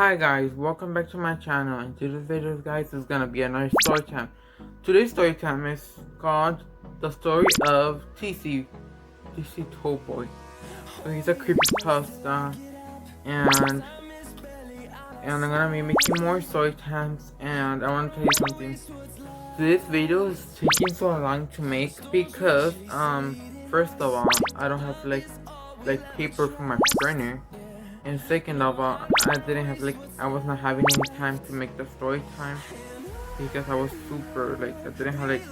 Hi guys, welcome back to my channel. And today's video, guys, is gonna be another story time. Today's story time is called The Story of Ticci Toboy. So he's a creepypasta, and I'm gonna be making more story times. And I want to tell you something. This video is taking so long to make because first of all, I don't have like paper for my printer. And second of all, I was not having any time to make the story time because I was super, I didn't have, it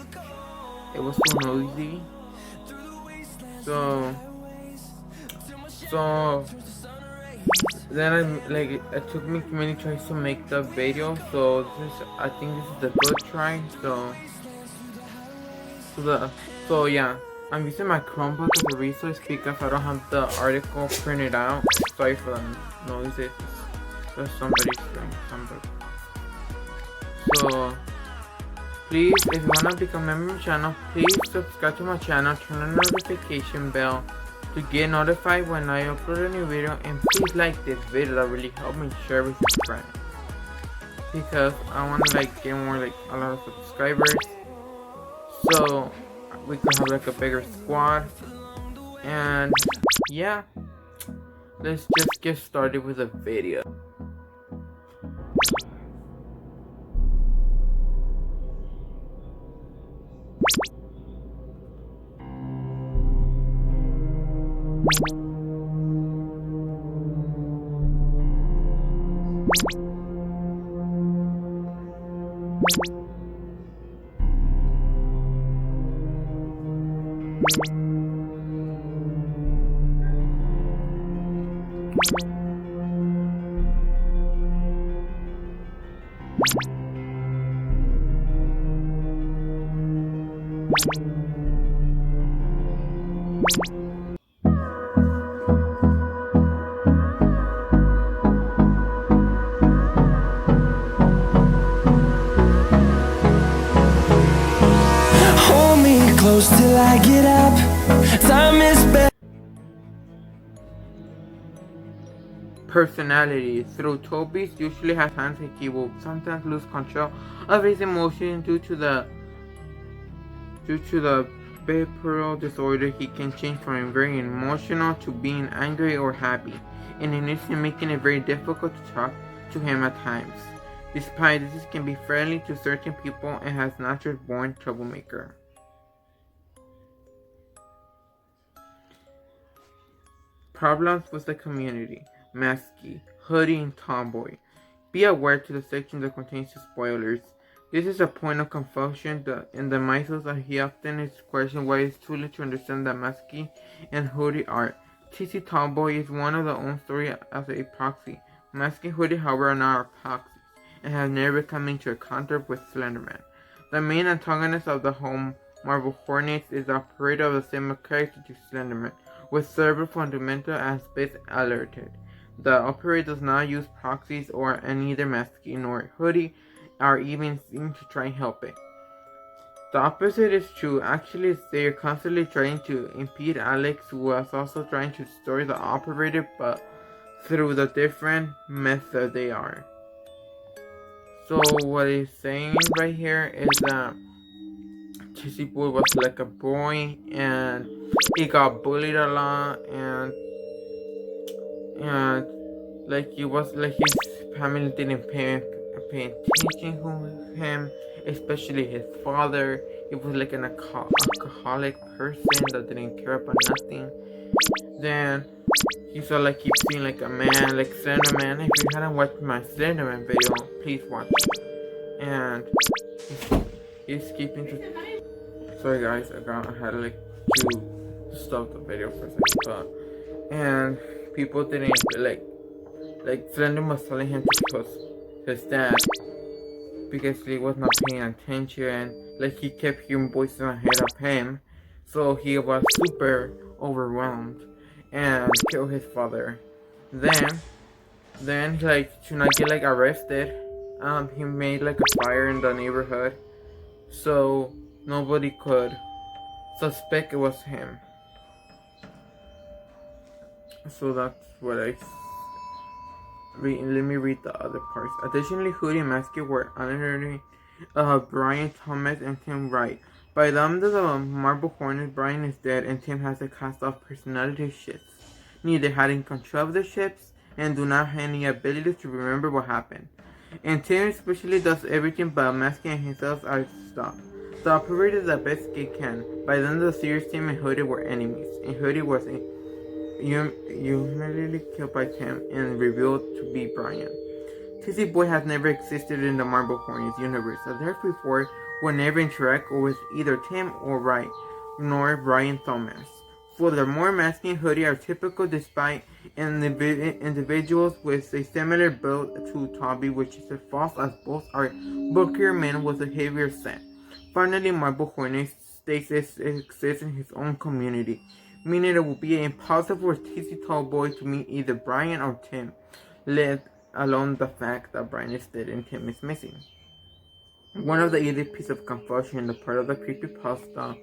was so noisy. So then it took me many tries to make the video. So I think this is the third try. So yeah. I'm using my Chromebook as a resource because I don't have the article printed out. Sorry for the noises. There's somebody doing something. So please, if you wanna become a member of my channel, please subscribe to my channel, turn on the notification bell to get notified when I upload a new video, and please like this video. That really helps me share with your friends. Because I wanna get more a lot of subscribers. So we can have a bigger squad. And yeah, let's just get started with the video. Hold me close till I get up. Time is better. Personality. Through Toby usually has times like he will sometimes lose control of his emotions due to the bipolar disorder. He can change from very emotional to being angry or happy, and it is making it very difficult to talk to him at times. Despite this, can be friendly to certain people and has natural born troublemaker. Problems with the community. Masky, Hoodie, and Tomboy. Be aware to the section that contains spoilers. This is a point of confusion in the minds that he often is questioned why it's too late to understand that Masky and Hoodie are. Ticci Toboy is one of the own story as a proxy. Masky and Hoodie, however, are not proxies and have never come into a contact with Slenderman. The main antagonist of the home Marvel Hornets is the operator of the same character to Slenderman, with several fundamental aspects alerted. The operator does not use proxies or neither Masky nor Hoodie are even seen to try and help it. The opposite is true. Actually, they are constantly trying to impede Alex, who was also trying to destroy the operator, but through the different method they are. So what he's saying right here is that Ticci Boy was like a boy and he got bullied a lot, and he was his family didn't pay attention to him, especially his father. He was like an alcoholic person that didn't care about nothing. Then he saw keep seeing a man, like Slenderman. If you hadn't watched my Slenderman video, please watch it. And he's keeping sorry guys, I had to stop the video for a second, and people didn't Slender was telling him to trust his dad because he was not paying attention. He kept hearing voices ahead of him, so he was super overwhelmed and killed his father. Then to not get arrested, he made a fire in the neighborhood, so nobody could suspect it was him. So that's what let me read the other parts. Additionally, Hoodie and Maskey were honoring Brian Thomas and Tim Wright. By the end of the Marble Hornets, Brian is dead and Tim has a cast off personality shifts. Neither had any control of the ships and do not have any ability to remember what happened. And Tim especially does everything but Maskey and himself are stopped. The operator the best they can. By the end of the series, Tim and Hoodie were enemies, and Hoodie was humiliatingly killed by Tim and revealed to be Brian. Ticci Toboy has never existed in the Marble Hornets universe, so therefore will never interact with either Tim or Wright, nor Brian Thomas. Furthermore, Maskey and Hoodie are typical despite individuals with a similar build to Toby, which is false as both are bulkier men with a heavier set. Finally, Marble Hornets Stasis exists in his own community, meaning it will be impossible for Ticci Toboy to meet either Brian or Tim, let alone the fact that Brian is dead and Tim is missing. One of the easy pieces of confusion in the part of the creepypasta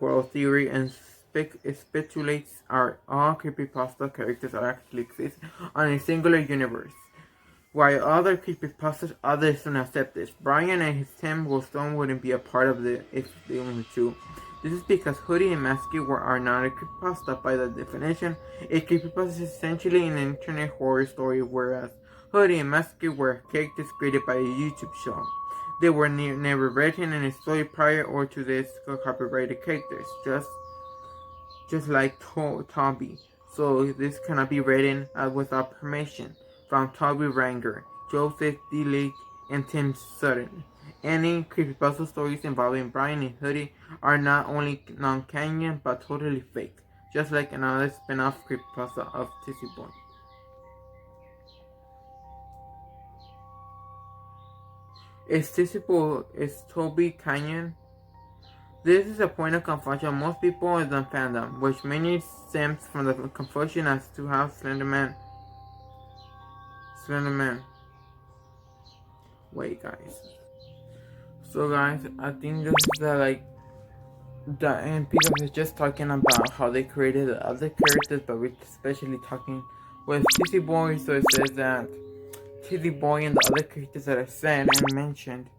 world theory and speculates are all creepypasta characters are actually exist on a singular universe. While other creepypastas others don't accept this, Brian and his Tim Stone wouldn't be a part of it if they only two. This is because Hoodie and Maskey are not a creepypasta by the definition. A creepypasta is essentially an internet horror story, whereas Hoodie and Maskey were characters created by a YouTube show. They were never written in a story prior or to this copyrighted characters, just like Toby. So this cannot be written without permission from Toby Ranger, Joseph D. Leake, and Tim Sutton. Any creepypasta stories involving Brian and Hoodie are not only non-canon but totally fake, just like another spin-off creepypasta of Ticci Toboy. Is Toby canon? This is a point of confusion of most people in the fandom, which mainly stems from the confusion as to how Slenderman. Wait, guys. So, guys, I think this is the end because it's just talking about how they created the other characters, but we're especially talking with Ticci Toboy. So it says that Ticci Toboy and the other characters that I said and mentioned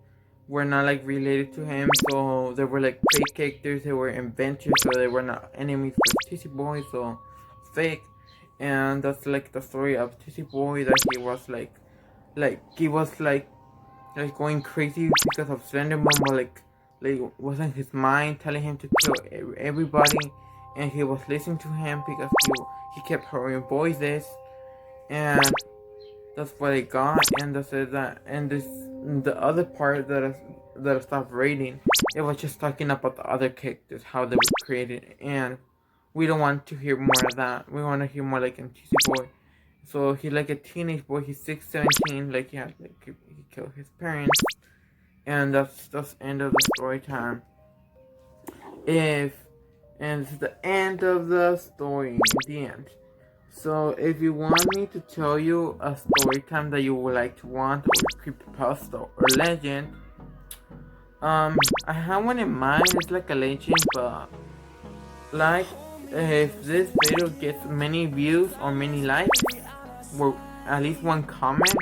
were not related to him, so they were fake characters. They were inventors, so they were not enemies for Ticci Toboy, so fake. And that's the story of Ticci Toboy, that he was he was going crazy because of Slenderman, but wasn't his mind telling him to kill everybody, and he was listening to him because he kept hearing voices, and that's what I got. And that's that. And the other part that I stopped reading, it was just talking about the other characters, how they were created, and we don't want to hear more of that. We want to hear more in Ticci Toboy. So he's a teenage boy. He's 6, 17. He killed his parents, and that's the end of the story time. And it's the end of the story. The end. So if you want me to tell you a story time that you would like to want, or creepypasta or legend, I have one in mind. It's a legend, but if this video gets many views or many likes, or at least one comment,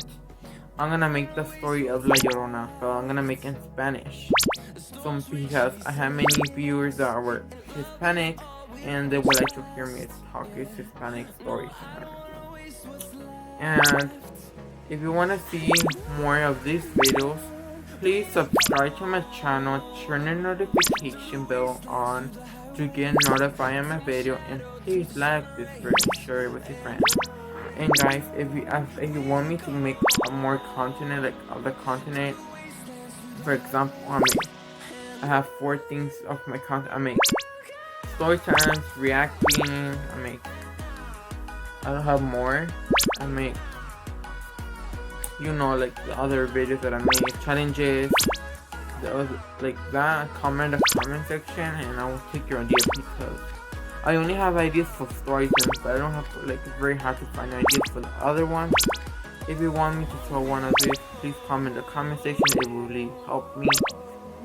I'm gonna make the story of La Llorona, but I'm gonna make it in Spanish. So because I have many viewers that were Hispanic, and they would like to hear me talk Hispanic stories. And if you wanna see more of these videos, please subscribe to my channel, turn the notification bell on to get notified of my video, and please like this video and share it with your friends. And guys, if you want me to make more content, other content, for example, I have 4 things of my content. I make story times, reacting. I don't have more. I make, the other videos that I make, challenges. That. Comment in the comment section, and I will take your idea because I only have ideas for stories, but I don't have it's very hard to find ideas for the other ones. If you want me to tell one of these, please comment in the comment section. It will really help me.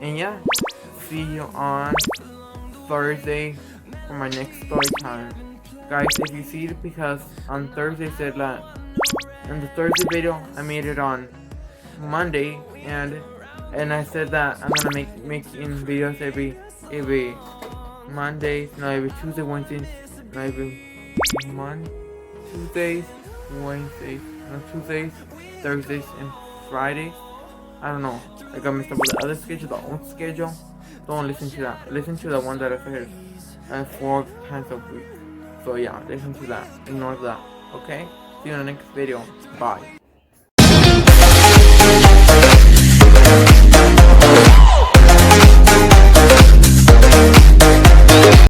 And yeah, see you on Thursday for my next story time. Guys, if you see it, because on Thursday said that in the Thursday video I made it on Monday, and I said that I'm gonna making videos every Monday, no, every Tuesday, Wednesday, no, every Tuesdays, Wednesdays, no, Tuesdays, Thursdays, and Fridays. I don't know. I got mixed up with the other schedule, the old schedule. Don't listen to that. Listen to the one that I said 4 times a week. So yeah, listen to that. Ignore that. Okay? See you in the next video. Bye.